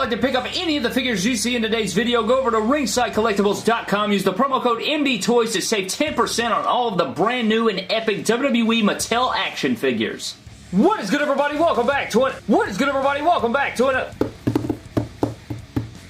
like to pick up any of the figures you see in today's video, go over to ringsidecollectibles.com, use the promo code MDTOYS to save 10% on all of the brand new and epic WWE Mattel action figures. What is good, everybody? Welcome back to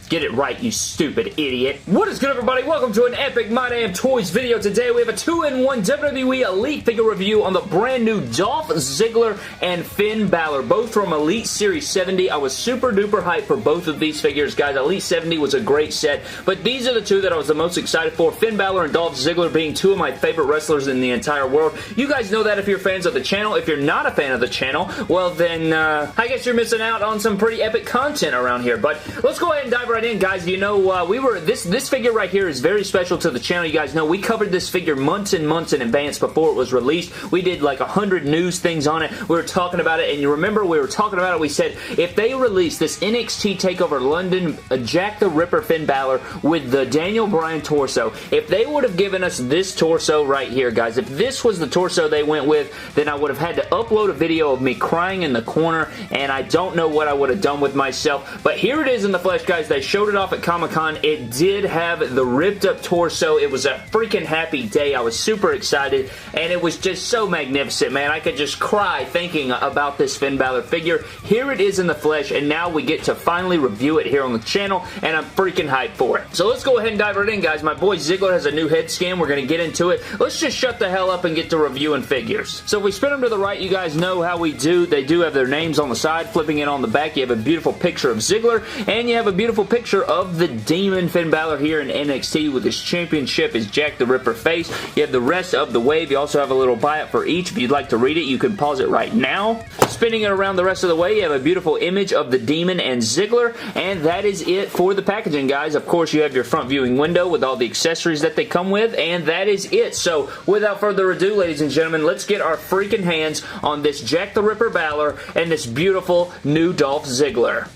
Get it right, you stupid idiot. What is good, everybody? Welcome to an epic My Damn Toys video. Today we have a 2-in-1 WWE Elite figure review on the brand new Dolph Ziggler and Finn Balor, both from Elite Series 70. I was super duper hyped for both of these figures, guys. Elite 70 was a great set, but these are the two that I was the most excited for. Finn Balor and Dolph Ziggler being two of my favorite wrestlers in the entire world. You guys know that if you're fans of the channel. If you're not a fan of the channel, well then, I guess you're missing out on some pretty epic content around here. But let's go ahead and dive right in, guys. You know, this figure right here is very special to the channel. You guys know we covered this figure months and months in advance before it was released. We did like 100 news things on it. We were talking about it, and you remember we were talking about it. We said if they release this NXT TakeOver London Jack the Ripper Finn Balor with the Daniel Bryan torso, if they would have given us this torso right here, guys, if this was the torso they went with, then I would have had to upload a video of me crying in the corner, and I don't know what I would have done with myself. But here it is in the flesh, guys. They showed it off at Comic-Con. It did have the ripped up torso. It was a freaking happy day. I was super excited, and it was just so magnificent, man. I could just cry thinking about this Finn Balor figure. Here it is in the flesh, and now we get to finally review it here on the channel, and I'm freaking hyped for it. So let's go ahead and dive right in, guys. My boy Ziggler has a new head scan. We're going to get into it. Let's just shut the hell up and get to reviewing figures. So if we spin them to the right, you guys know how we do. They do have their names on the side. Flipping it on the back, you have a beautiful picture of Ziggler, and you have a beautiful picture of the Demon Finn Balor here in NXT with his championship, his Jack the Ripper face. You have the rest of the wave. You also have a little buy-up for each. If you'd like to read it, you can pause it right now. Spinning it around the rest of the way, you have a beautiful image of the Demon and Ziggler, and that is it for the packaging, guys. Of course, you have your front viewing window with all the accessories that they come with, and that is it. So, without further ado, ladies and gentlemen, let's get our freaking hands on this Jack the Ripper Balor and this beautiful new Dolph Ziggler.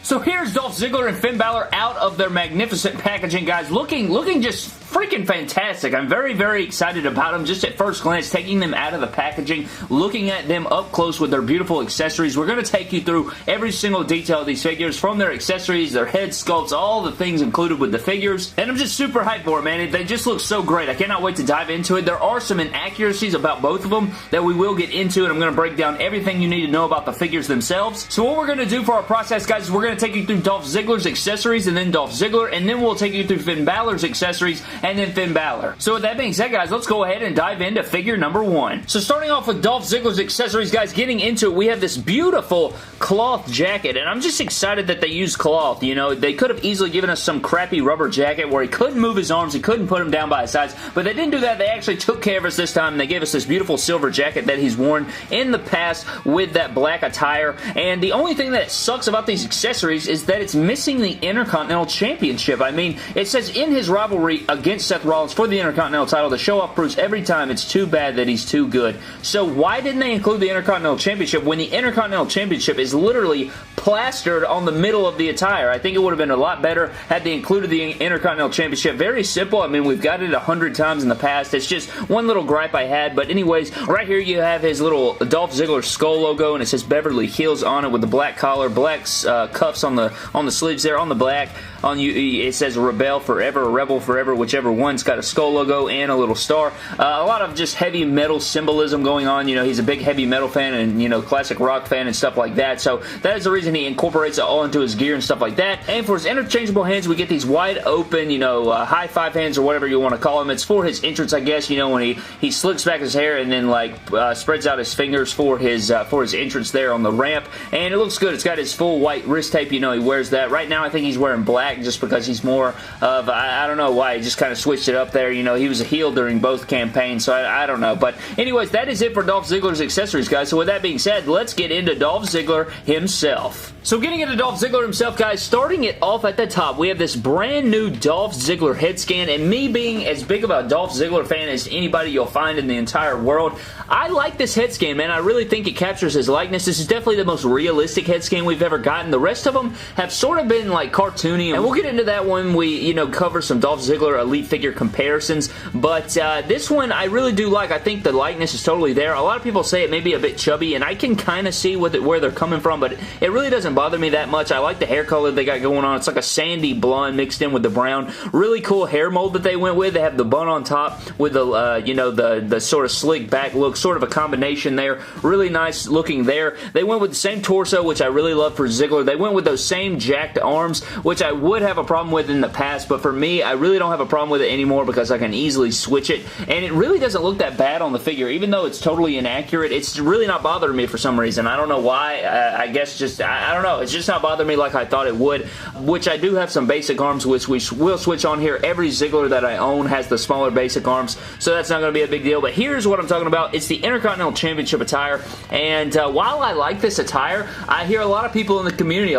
So here's Dolph Ziggler and Finn Balor out of their magnificent packaging, guys. Looking just freaking fantastic. I'm very, very excited about them just at first glance, taking them out of the packaging, looking at them up close with their beautiful accessories. We're going to take you through every single detail of these figures, from their accessories, their head sculpts, all the things included with the figures, and I'm just super hyped for it, man. They just look so great. I cannot wait to dive into it. There are some inaccuracies about both of them that we will get into, and I'm going to break down everything you need to know about the figures themselves. So what we're going to do for our process, guys, is we're going to take you through Dolph Ziggler's accessories, and then Dolph Ziggler, and then we'll take you through Finn Balor's accessories, and then Finn Balor. So with that being said, guys, let's go ahead and dive into figure number one. So starting off with Dolph Ziggler's accessories, guys, getting into it, we have this beautiful cloth jacket, and I'm just excited that they used cloth. You know, they could have easily given us some crappy rubber jacket where he couldn't move his arms, he couldn't put them down by his sides, but they didn't do that. They actually took care of us this time, and they gave us this beautiful silver jacket that he's worn in the past with that black attire, and the only thing that sucks about these accessories is that it's missing the Intercontinental Championship. I mean, it says in his rivalry against Seth Rollins for the Intercontinental title, the show-off proves every time it's too bad that he's too good. So why didn't they include the Intercontinental Championship when the Intercontinental Championship is literally plastered on the middle of the attire? I think it would have been a lot better had they included the Intercontinental Championship. Very simple. I mean, we've got it 100 times in the past. It's just one little gripe I had, but anyways, right here you have his little Dolph Ziggler skull logo, and it says Beverly Hills on it with the black collar, black cuffs on the sleeves there, on the black. On you, it says Rebel Forever or Rebel Forever, whichever one's got a skull logo and a little star. A lot of just heavy metal symbolism going on. You know, he's a big heavy metal fan and, you know, classic rock fan and stuff like that. So that is the reason he incorporates it all into his gear and stuff like that. And for his interchangeable hands, we get these wide open, you know, high five hands or whatever you want to call them. It's for his entrance, I guess. You know, when he slicks back his hair and then like spreads out his fingers for his entrance there on the ramp. And it looks good. It's got his full white wrist tape. You know, he wears that. Right now, I think he's wearing black just because he's more of, I don't know why, he just kind of switched it up there. You know, he was a heel during both campaigns, so I don't know. But anyways, that is it for Dolph Ziggler's accessories, guys. So with that being said, let's get into Dolph Ziggler himself. So getting into Dolph Ziggler himself, guys, starting it off at the top, we have this brand new Dolph Ziggler head scan, and me being as big of a Dolph Ziggler fan as anybody you'll find in the entire world, I like this head scan, man. I really think it captures his likeness. This is definitely the most realistic head scan we've ever gotten. The rest of them have sort of been like cartoony and And we'll get into that when we, cover some Dolph Ziggler Elite figure comparisons. But this one I really do like. I think the likeness is totally there. A lot of people say it may be a bit chubby, and I can kind of see where they're coming from, but it really doesn't bother me that much. I like the hair color they got going on. It's like a sandy blonde mixed in with the brown. Really cool hair mold that they went with. They have the bun on top with the, the sort of slick back look, sort of a combination there. Really nice looking there. They went with the same torso, which I really love for Ziggler. They went with those same jacked arms, which I would have a problem with in the past, but for me, I really don't have a problem with it anymore because I can easily switch it, and it really doesn't look that bad on the figure. Even though it's totally inaccurate, it's really not bothering me for some reason. I don't know why. I guess just, I don't know. It's just not bothering me like I thought it would, which I do have some basic arms, which we will switch on here. Every Ziggler that I own has the smaller basic arms, so that's not going to be a big deal, but here's what I'm talking about. It's the Intercontinental Championship attire, and while I like this attire, I hear a lot of people in the community,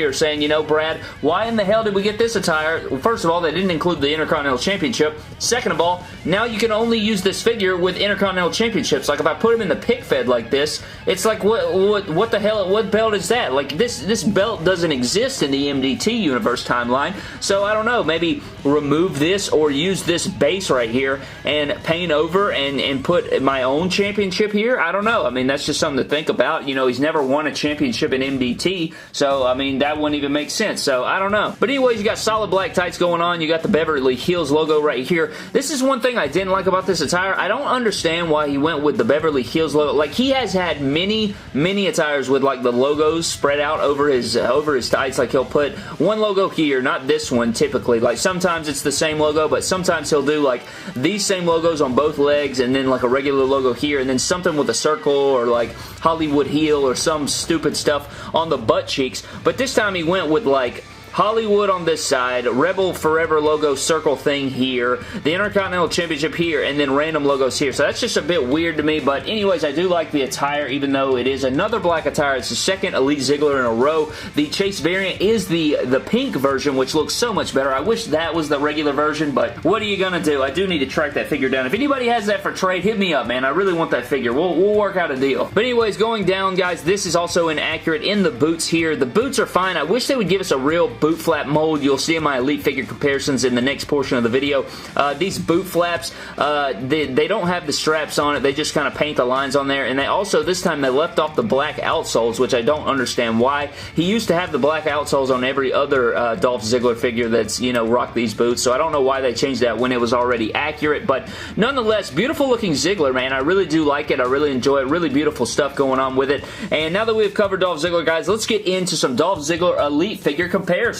are saying, Brad, why in the hell did we get this attire? Well, first of all, they didn't include the Intercontinental Championship. Second of all, now you can only use this figure with Intercontinental Championships. Like, if I put him in the pick fed like this, it's like, what the hell, what belt is that? Like, this belt doesn't exist in the MDT universe timeline, so I don't know, maybe remove this or use this base right here and paint over and put my own championship here. I don't know. I mean, that's just something to think about. He's never won a championship in MDT, so, I mean, that wouldn't even make sense, so I don't know. But anyways, you got solid black tights going on. You got the Beverly Hills logo right here. This is one thing I didn't like about this attire. I don't understand why he went with the Beverly Hills logo. Like, he has had many attires with, like, the logos spread out over his tights. Like, he'll put one logo here, not this one typically. Like, sometimes it's the same logo, but sometimes he'll do, like, these same logos on both legs and then, like, a regular logo here and then something with a circle or, like, Hollywood heel or some stupid stuff on the butt cheeks. But this time he went with, like, Hollywood on this side, Rebel Forever logo circle thing here, the Intercontinental Championship here, and then random logos here. So that's just a bit weird to me, but anyways, I do like the attire, even though it is another black attire. It's the second Elite Ziggler in a row. The Chase variant is the pink version, which looks so much better. I wish that was the regular version, but what are you gonna do? I do need to track that figure down. If anybody has that for trade, hit me up, man. I really want that figure. We'll work out a deal. But anyways, going down, guys, this is also inaccurate in the boots here. The boots are fine. I wish they would give us a real boot flap mold. You'll see in my Elite figure comparisons in the next portion of the video. These boot flaps, they don't have the straps on it. They just kind of paint the lines on there, and they also, this time, they left off the black outsoles, which I don't understand why. He used to have the black outsoles on every other Dolph Ziggler figure that's, rocked these boots, so I don't know why they changed that when it was already accurate, but nonetheless, beautiful looking Ziggler, man. I really do like it. I really enjoy it. Really beautiful stuff going on with it. And now that we've covered Dolph Ziggler, guys, let's get into some Dolph Ziggler Elite figure comparisons.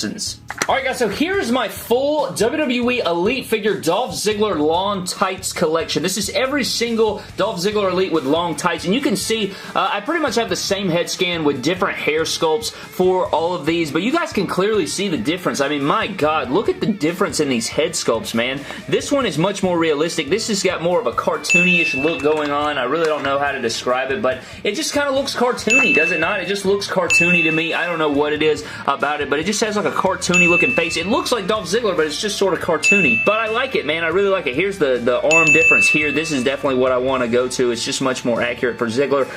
Alright guys, so here's my full WWE Elite figure Dolph Ziggler long tights collection. This is every single Dolph Ziggler Elite with long tights, and you can see I pretty much have the same head scan with different hair sculpts for all of these, but you guys can clearly see the difference. I mean, my god, look at the difference in these head sculpts, man. This one is much more realistic. This has got more of a cartoony-ish look going on. I really don't know how to describe it, but it just kind of looks cartoony, does it not? It just looks cartoony to me. I don't know what it is about it, but it just has like a cartoony looking face. It looks like Dolph Ziggler, but it's just sort of cartoony. But I like it, man. I really like it. Here's the arm difference here. This is definitely what I want to go to. It's just much more accurate for Ziggler.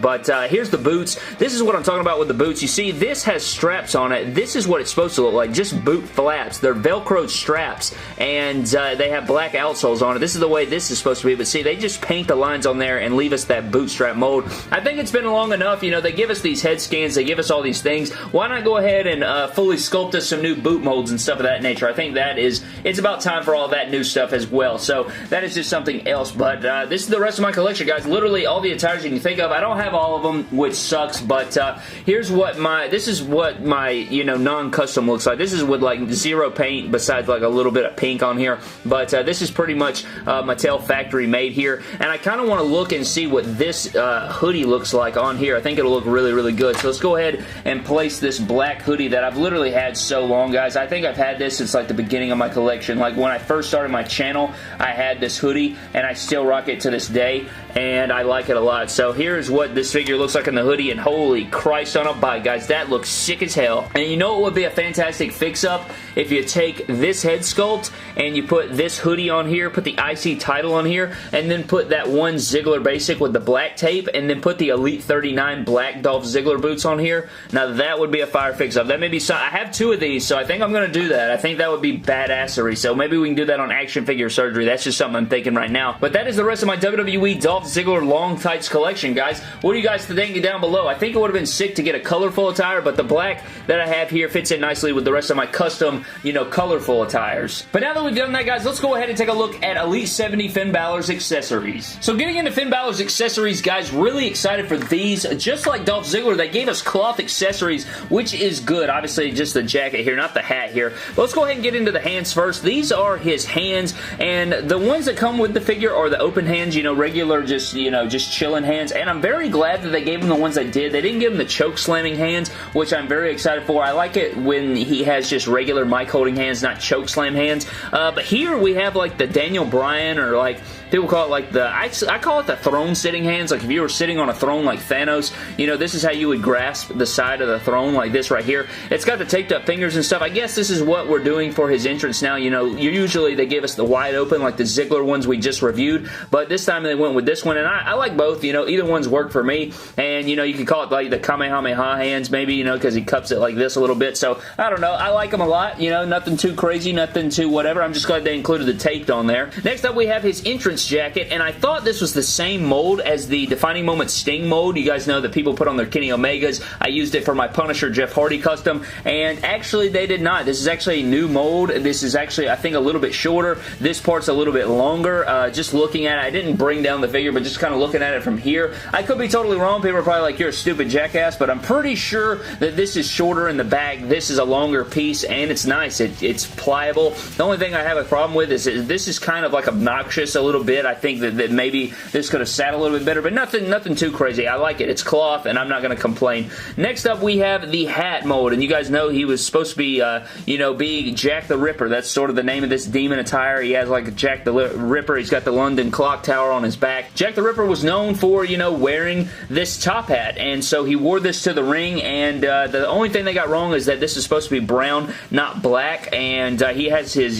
But here's the boots. This is what I'm talking about with the boots. You see, this has straps on it. This is what it's supposed to look like. Just boot flaps. They're Velcro straps, and they have black outsoles on it. This is the way this is supposed to be, but see, they just paint the lines on there and leave us that bootstrap mold. I think it's been long enough. They give us these head scans. They give us all these things. Why not go ahead and fully sculpt us some new boot molds and stuff of that nature? I think it's about time for all that new stuff as well. So that is just something else. But this is the rest of my collection, guys. Literally all the attires you can think of. I don't have all of them, which sucks, but here's what this is what my non-custom looks like. This is with like zero paint besides like a little bit of pink on here, but this is pretty much Mattel factory made here, and I kind of want to look and see what this hoodie looks like on here. I think it'll look really, really good. So let's go ahead and place this black hoodie that I've literally had so long, guys. I think I've had this since like the beginning of my collection. Like when I first started my channel, I had this hoodie, and I still rock it to this day, and I like it a lot. So here's what this figure looks like in the hoodie, and holy Christ on a bike, guys. That looks sick as hell. And you know what would be a fantastic fix-up? If you take this head sculpt and you put this hoodie on here, put the IC title on here, and then put that one Ziggler basic with the black tape, and then put the Elite 39 black Dolph Ziggler boots on here. Now that would be a fire fix-up. That may be I have 2 of these, so I think I'm going to do that. I think that would be badassery, so maybe we can do that on Action Figure Surgery. That's just something I'm thinking right now. But that is the rest of my WWE Dolph Ziggler long tights collection, guys. What do you guys think down below? I think it would have been sick to get a colorful attire, but the black that I have here fits in nicely with the rest of my custom, you know, colorful attires. But now that we've done that, guys, let's go ahead and take a look at Elite 70 Finn Balor's accessories. So getting into Finn Balor's accessories, guys, really excited for these. Just like Dolph Ziggler, they gave us cloth accessories, which is good. Obviously, just the jacket here, not the hat here. But let's go ahead and get into the hands first. These are his hands, and the ones that come with the figure are the open hands, you know, regular, just, you know, just chilling hands. And I'm very glad that they gave him the ones they did. They didn't give him the choke slamming hands, which I'm very excited for. I like it when he has just regular mic holding hands, not choke slam hands. But here we have like the Daniel Bryan, or like people call it like the, I call it the throne sitting hands. Like if you were sitting on a throne like Thanos, you know, this is how you would grasp the side of the throne, like this right here. It's got the taped up fingers and stuff. I guess this is what we're doing for his entrance now. You know, usually they give us the wide open like the Ziggler ones we just reviewed, but this time they went with this one, and I like both. You know, either one's worked for me, and you know, you could call it like the Kamehameha hands maybe, you know, because he cups it like this a little bit. So I don't know, I like them a lot. You know, nothing too crazy, nothing too whatever. I'm just glad they included the taped on there. Next up we have his entrance jacket, and I thought this was the same mold as the Defining Moment Sting mold. You guys know that people put on their Kenny Omegas. I used it for my Punisher Jeff Hardy custom, and actually they did not. This is actually a new mold. This is actually, I think, a little bit shorter. This part's a little bit longer. Just looking at it, I didn't bring down the figure, but just kind of looking at it from here. I could be totally wrong. People are probably like, you're a stupid jackass, but I'm pretty sure that this is shorter in the back. This is a longer piece, and it's nice. It's pliable. The only thing I have a problem with is this is kind of like obnoxious a little bit. I think that maybe this could have sat a little bit better, but nothing too crazy. I like it. It's cloth, and I'm not going to complain. Next up, we have the hat mold, and you guys know he was supposed to be, you know, be Jack the Ripper. That's sort of the name of this demon attire. He has like Jack the Ripper. He's got the London clock tower on his back. Jack the Ripper was known for, you know, wearing this top hat, and so he wore this to the ring, and the only thing they got wrong is that this is supposed to be brown, not black, and he has his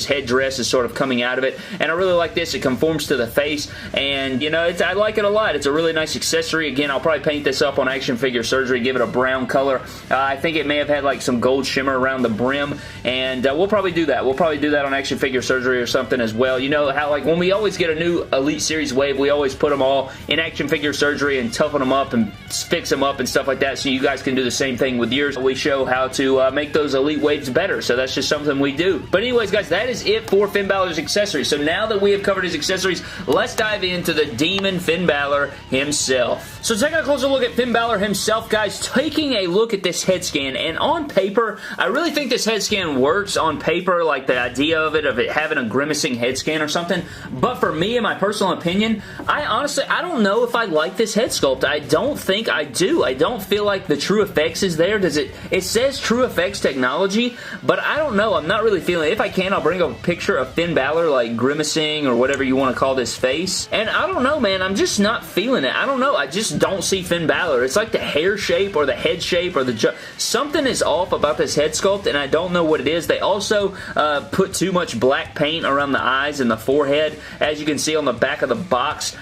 headdress is sort of coming out of it, and I really like this. It conforms to the face, and you know, I like it a lot. It's a really nice accessory. Again, I'll probably paint this up on Action Figure Surgery, give it a brown color. I think it may have had like some gold shimmer around the brim, and we'll probably do that. We'll probably do that on Action Figure Surgery or something as well. You know how like when we always get a new Elite Series wave, we always put them all in Action Figure Surgery and toughen them up and fix them up and stuff like that, so you guys can do the same thing with yours. We show how to make those Elite waves better, so that's just something we do. But anyways, guys, that is it for Finn Balor's accessories. So now that we have covered his accessories, let's dive into the Demon Finn Balor himself. So taking a closer look at Finn Balor himself, guys, taking a look at this head scan, and on paper, I really think this head scan works on paper, like the idea of it having a grimacing head scan or something, but for me, in my personal opinion, I don't know if I like this head sculpt. I don't think I do. I don't feel like the True Effects is there. It says True Effects technology, but I don't know. I'm not really feeling it. If I can, I'll bring up a picture of Finn Balor, like grimacing or whatever you want to call this face, and I don't know, man. I'm just not feeling it. I don't know. I just don't see Finn Balor. It's like the hair shape or the head shape or something is off about this head sculpt, and I don't know what it is. They also put too much black paint around the eyes and the forehead. As you can see on the back of the box,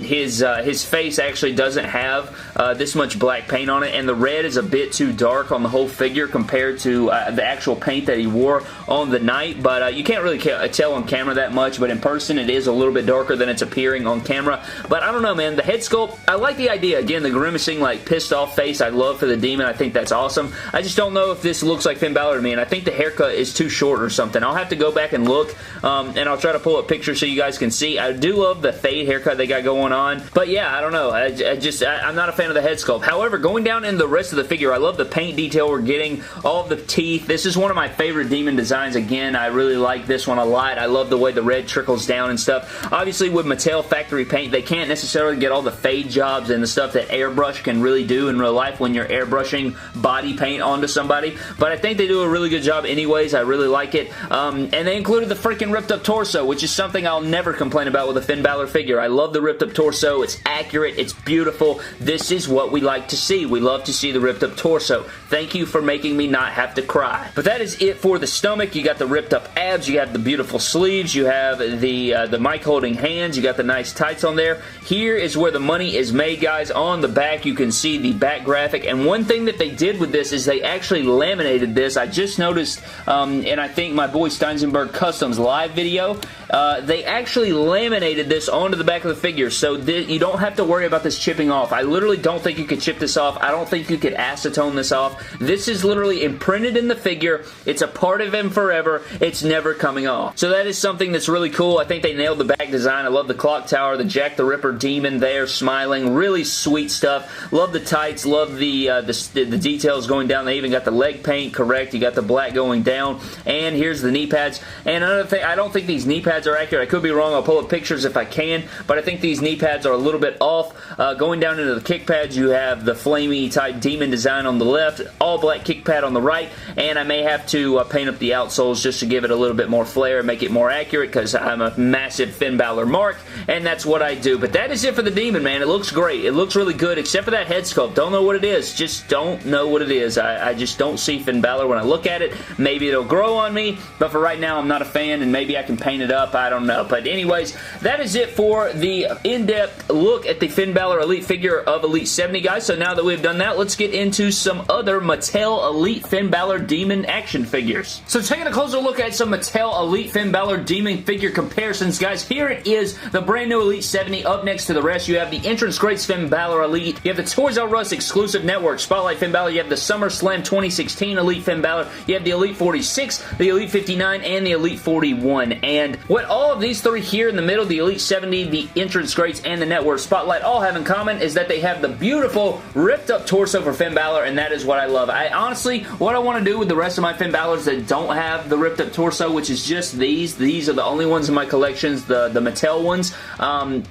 his face actually doesn't have this much black paint on it, and the red is a bit too dark on the whole figure compared to the actual paint that he wore on the night, but you can't really tell on camera that much, but in person it is a little bit darker than it's appearing on camera. But I don't know, man. The head sculpt, I like the idea. Again, the grimacing, like pissed off face, I love for the demon. I think that's awesome. I just don't know if this looks like Finn Balor to me, and I think the haircut is too short or something. I'll have to go back and look, and I'll try to pull up pictures so you guys can see. I do love the fade haircut they got going on, but yeah, I don't know. I'm not a fan of the head sculpt. However, going down in the rest of the figure, I love the paint detail we're getting, all of the teeth. This is one of my favorite demon designs. Again, I really like this one a lot. I love the way the red trickles down and stuff. Obviously, with Mattel factory paint, they can't necessarily get all the fade jobs and the stuff that airbrush can really do in real life when you're airbrushing body paint onto somebody, but I think they do a really good job anyways. I really like it, and they included the freaking ripped up torso, which is something I'll never complain about with a Finn Balor figure. I love the ripped up torso. It's accurate. It's beautiful. This this is what we like to see. We love to see the ripped up torso. Thank you for making me not have to cry. But that is it for the stomach. You got the ripped up abs, you have the beautiful sleeves, you have the mic holding hands, you got the nice tights on there. Here is where the money is made, guys. On the back, you can see the back graphic, and one thing that they did with this is they actually laminated this. I just noticed, and I think my boy Steinsenberg Customs live video, they actually laminated this onto the back of the figure, so you don't have to worry about this chipping off. I literally don't think you could chip this off. I don't think you could acetone this off. This is literally imprinted in the figure. It's a part of him forever. It's never coming off. So that is something that's really cool. I think they nailed the back design. I love the clock tower, the Jack the Ripper demon there smiling. Really sweet stuff. Love the tights. Love the details going down. They even got the leg paint correct. You got the black going down. And here's the knee pads. And another thing, I don't think these knee pads are accurate. I could be wrong. I'll pull up pictures if I can. But I think these knee pads are a little bit off. Going down into the kick pads, you have the flamey type demon design on the left. All black kick pad on the right. And I may have to paint up the outsoles just to give it a little bit more flair and make it more accurate because I'm a massive Finn Balor mark. And that's what I do. But that is it for the demon, man. It looks great. It looks really good except for that head sculpt. Don't know what it is. Just don't know what it is. I just don't see Finn Balor when I look at it. Maybe it'll grow on me, but for right now I'm not a fan, and maybe I can paint it up. I don't know. But anyways, that is it for the in-depth look at the Finn Balor Elite figure of Elite 70, guys. So now that we've done that, let's get into some other Mattel Elite Finn Balor Demon action figures. So taking a closer look at some Mattel Elite Finn Balor Demon figure comparisons, guys. Here it is, the brand new Elite 70. Up next to the rest, you have the Entrance Greats Finn Balor Elite. You have the Toys R Us exclusive network Spotlight Finn Balor. You have the SummerSlam 2016 Elite Finn Balor. You have the Elite 46, the Elite 59, and the Elite 41. And what all of these three here in the middle, the Elite 70, the Entrance Greats, and the Network Spotlight all have in common is that they have the beautiful ripped up torso for Finn Balor, and that is what I love. I honestly, what I want to do with the rest of my Finn Balors that don't have the ripped up torso, which is just these are the only ones in my collections, the Mattel ones.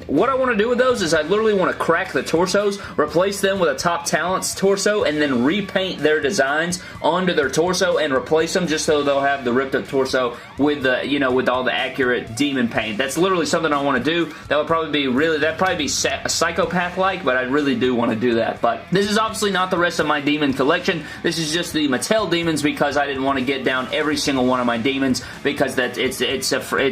What I want to do with those is I literally want to crack the torsos, replace them with a Top Talents torso, and then repaint their designs onto their torso and replace them just so they'll have the ripped up torso with the, you know, with all the accurate demon paint. That's literally something I want to do. That would probably be psychopath-like, but I really do want to do that. But this is obviously not the rest of my demon collection. This is just the Mattel demons because I didn't want to get down every single one of my demons because it's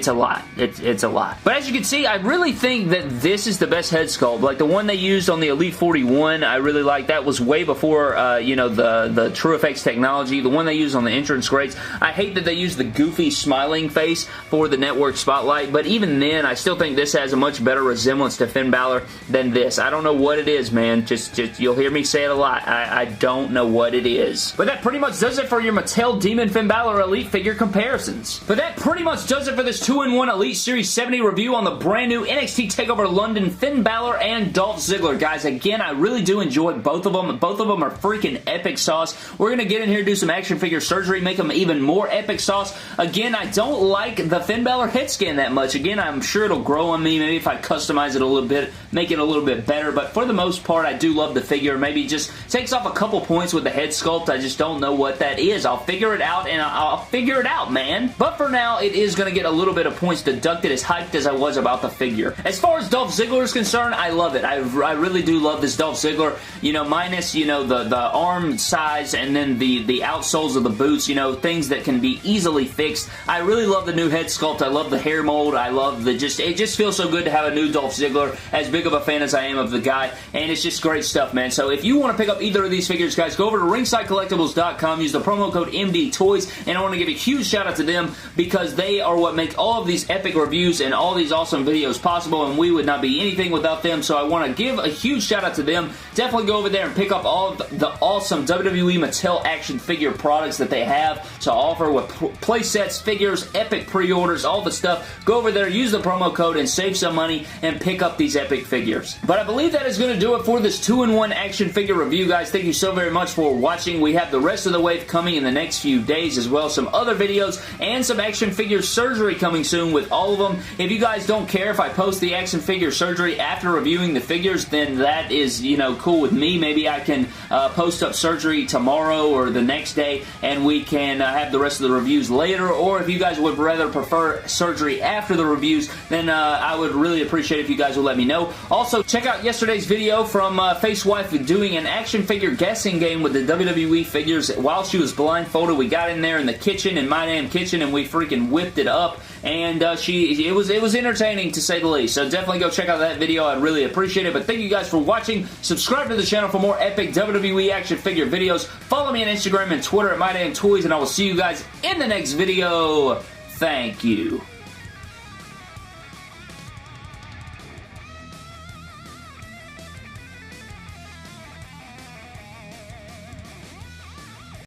a lot. It's a lot. But as you can see, I really think that this is the best head sculpt. Like the one they used on the Elite 41, I really like. That was way before you know, the TrueFX technology. The one they used on the Entrance Greats, I hate that they used the goofy smiling face for the Network Spotlight, but even then, I still think this has a much better resemblance to Finn Balor than this. I don't know what it is, man. Just you'll hear me say it a lot. I don't know what it is. But that pretty much does it for your Mattel Demon Finn Balor Elite figure comparisons. But that pretty much does it for this 2-in-1 Elite Series 70 review on the brand new NXT TakeOver London Finn Balor and Dolph Ziggler. Guys, again, I really do enjoy both of them. Both of them are freaking epic sauce. We're going to get in here, do some action figure surgery, make them even more epic sauce. Again, I don't like the Finn Balor head scan that much. Again, I'm sure it'll grow on me. Maybe if I customize it a little bit, make it a little bit better. But for the most part, I do love the figure. Maybe it just takes off a couple points with the head sculpt. I just don't know what that is. I'll figure it out, and I'll figure it out, man. But for now, it is going to get a little bit of points deducted, as hyped as I was about the figure. As far as Dolph Ziggler is concerned, I love it. I really do love this Dolph Ziggler. You know, minus, you know, the arm size and then the outsoles of the boots, you know, things that can be easily fixed. I really love the new head sculpt. I love the hair mold. I love the it just feels so good to have a new Dolph Ziggler, as big of a fan as I am of the guy, and it's just great stuff, man. So if you want to pick up either of these figures, guys, go over to ringsidecollectibles.com, use the promo code MDTOYS, and I want to give a huge shout out to them because they are what make all of these epic reviews and all these awesome videos possible, and we would not be anything without them. So I want to give a huge shout out to them. Definitely go over there and pick up all of the awesome WWE Mattel action figure products that they have to offer with play sets, figures, epic pre-orders, all the stuff. Go over there, use the promo code, and save some money and pick up these epic figures. But I believe that is going to do it for this 2-in-1 action figure review, guys. Thank you so very much for watching. We have the rest of the wave coming in the next few days, as well as some other videos and some action figure surgery coming soon with all of them. If you guys don't care if I post the action figure surgery after reviewing the figures, then that is, you know, cool with me. Maybe I can post up surgery tomorrow or the next day, and we can have the rest of the reviews later. Or if you guys would rather prefer surgery after the reviews, then I would really appreciate if you guys would let me know. Also, check out yesterday's video from Facewife doing an action figure guessing game with the WWE figures while she was blindfolded. We got in there in the kitchen, in my damn kitchen, and we freaking whipped it up. And it was entertaining, to say the least. So definitely go check out that video. I'd really appreciate it. But thank you guys for watching. Subscribe to the channel for more epic WWE action figure videos. Follow me on Instagram and Twitter at MyDamnToys, and I will see you guys in the next video. Thank you.